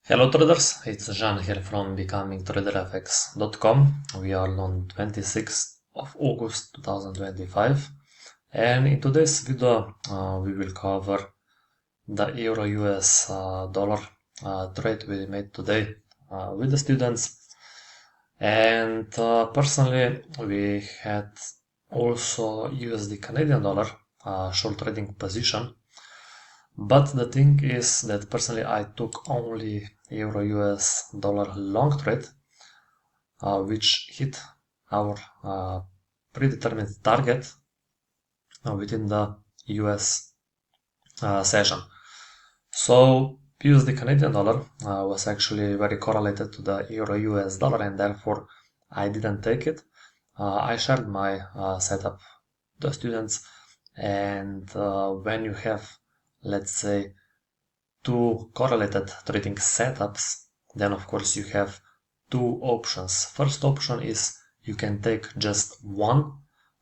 Hello traders, it's Jean here from BecomingTraderFX.com. We are on 26th of August 2025, and in today's video we will cover the Euro US dollar trade we made today with the students. And personally we had also USD Canadian dollar short trading position. But the thing is that personally I took only Euro US dollar long trade, which hit our predetermined target within the US session. So USD Canadian dollar was actually very correlated to the Euro US dollar, and therefore I didn't take it. I shared my setup to the students, and when you have, let's say, two correlated trading setups, then of course you have two options. First option is you can take just one,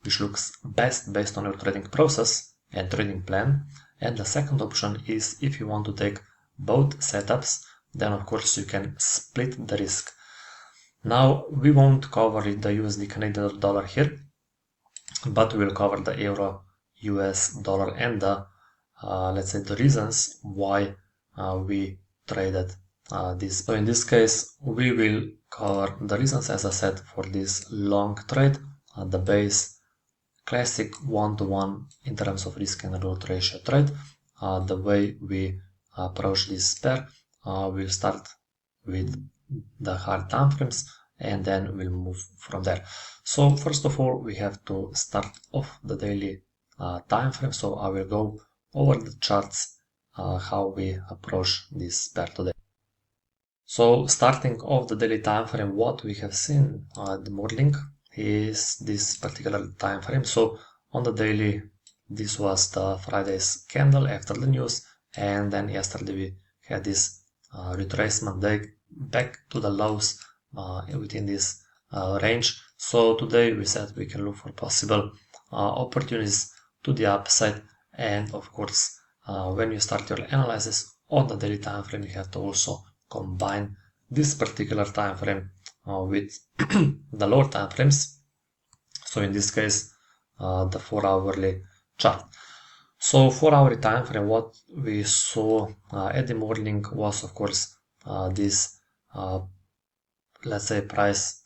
which looks best based on your trading process and trading plan. And the second option is if you want to take both setups, then of course you can split the risk. Now we won't cover the USD Canadian dollar here, but we will cover the Euro US dollar and the let's say the reasons why we traded this. So in this case we will cover the reasons, as I said, for this long trade, the base classic one-to-one in terms of risk and reward ratio trade. The way we approach this pair, we'll start with the hard time frames and then we'll move from there. So first of all we have to start off the daily time frame. So I will go over the charts how we approach this pair today. So starting off the daily time frame, what we have seen at the morning is this particular time frame. So on the daily, this was the Friday's candle after the news, and then yesterday we had this retracement day back to the lows within this range. So today we said we can look for possible opportunities to the upside. And of course, when you start your analysis on the daily time frame, you have to also combine this particular time frame with the lower time frames. So in this case, the 4-hourly chart. So 4-hour time frame, what we saw at the morning was, of course, this let's say price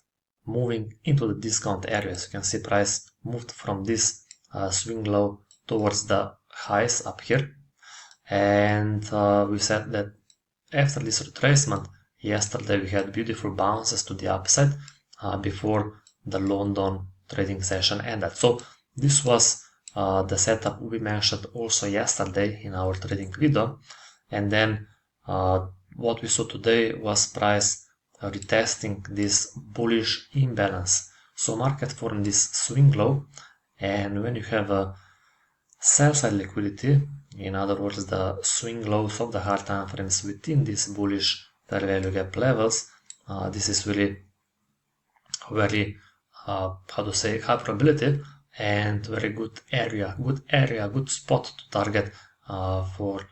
moving into the discount area. So you can see price moved from this swing low towards the highs up here, and we said that after this retracement yesterday we had beautiful bounces to the upside before the London trading session ended. So this was the setup we mentioned also yesterday in our trading video, and then what we saw today was price retesting this bullish imbalance. So market formed this swing low, and when you have a sell-side liquidity, in other words the swing lows of the hard time frames within these bullish fair value gap levels, this is really very how to say, high probability and very good area, good spot to target for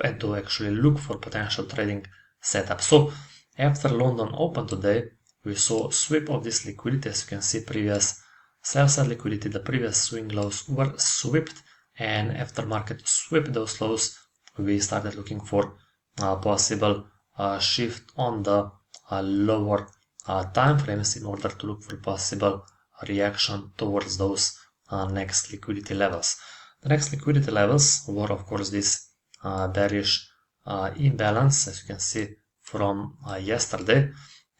and to actually look for potential trading setup. So after London open today, we saw a sweep of this liquidity. As you can see, previous sell-side liquidity, the previous swing lows were swept, and after market swept those lows, we started looking for possible shift on the lower time frames in order to look for possible reaction towards those next liquidity levels. The next liquidity levels were, of course, this bearish imbalance, as you can see from yesterday,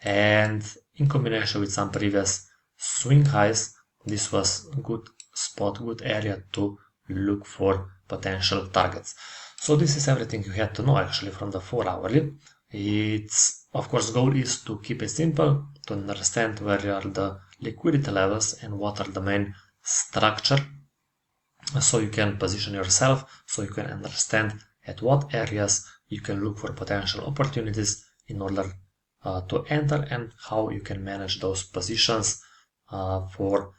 and in combination with some previous swing highs, this was a good spot, good area to look for potential targets. So this is everything you had to know actually from the 4-hourly. It's, of course, goal is to keep it simple, to understand where are the liquidity levels and what are the main structure, so you can position yourself, so you can understand at what areas you can look for potential opportunities in order to enter, and how you can manage those positions for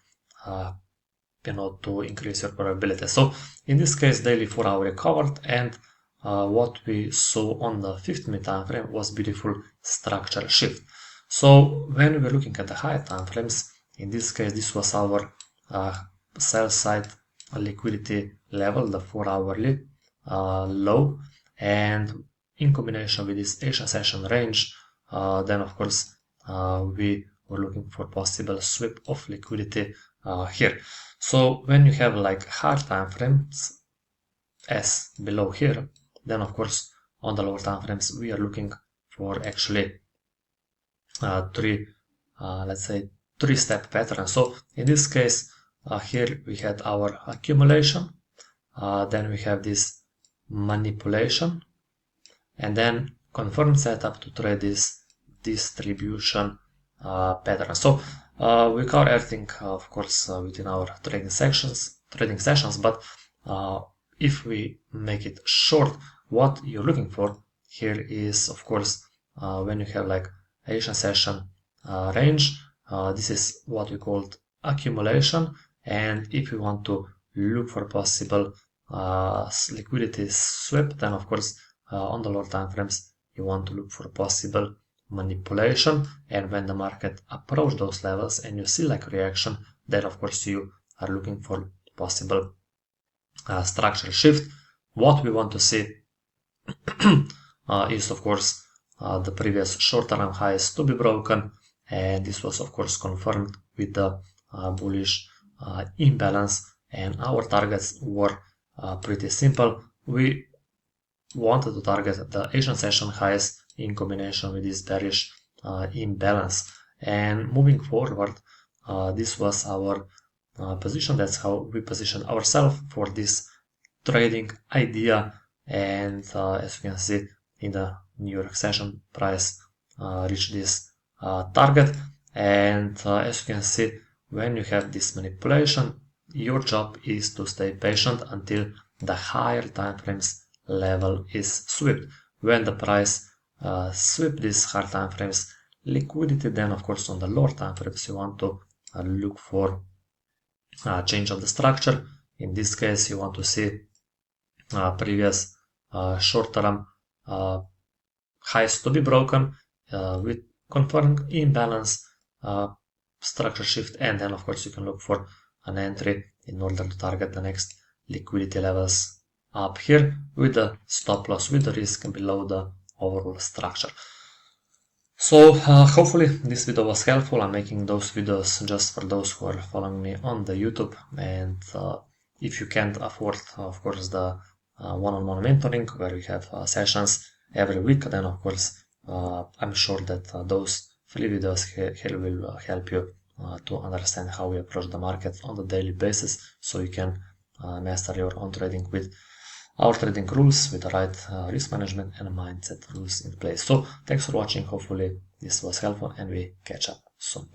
to increase your probability. So in this case, daily 4-hour covered, and what we saw on the 15-minute time frame was beautiful structural shift. So when we were looking at the higher time frames, in this case this was our sell side liquidity level, the 4-hourly low, and in combination with this Asian session range, then of course we were looking for possible sweep of liquidity here. So when you have like higher time frames as below here, then of course on the lower time frames we are looking for actually let's say three-step pattern. So in this case here we had our accumulation, then we have this manipulation, and then confirm setup to trade this distribution pattern. So we cover everything of course within our trading sessions, but if we make it short, what you're looking for here is of course when you have like Asian session range, this is what we called accumulation, and if you want to look for possible liquidity sweep, then of course on the lower time frames you want to look for possible manipulation, and when the market approach those levels and you see like reaction, then of course you are looking for possible structural shift. What we want to see is of course the previous short-term highs to be broken, and this was of course confirmed with the bullish imbalance, and our targets were pretty simple. We wanted to target the Asian session highs in combination with this bearish imbalance, and moving forward this was our position. That's how we position ourselves for this trading idea, and as you can see in the New York session, price reached this target, and as you can see, when you have this manipulation, your job is to stay patient until the higher time frames level is swept. When the price sweep these higher time frames liquidity, then of course on the lower time frames you want to look for change of the structure. In this case you want to see previous short-term highs to be broken with confirmed imbalance structure shift, and then of course you can look for an entry in order to target the next liquidity levels up here with the stop loss, with the risk below the overall structure. So hopefully this video was helpful. I'm making those videos just for those who are following me on the YouTube, and if you can't afford of course the one-on-one mentoring where we have sessions every week, then of course I'm sure that those free videos here will help you to understand how we approach the market on the daily basis, so you can master your own trading with our trading rules, with the right risk management and mindset rules in place. So thanks for watching. Hopefully this was helpful, and we catch up soon.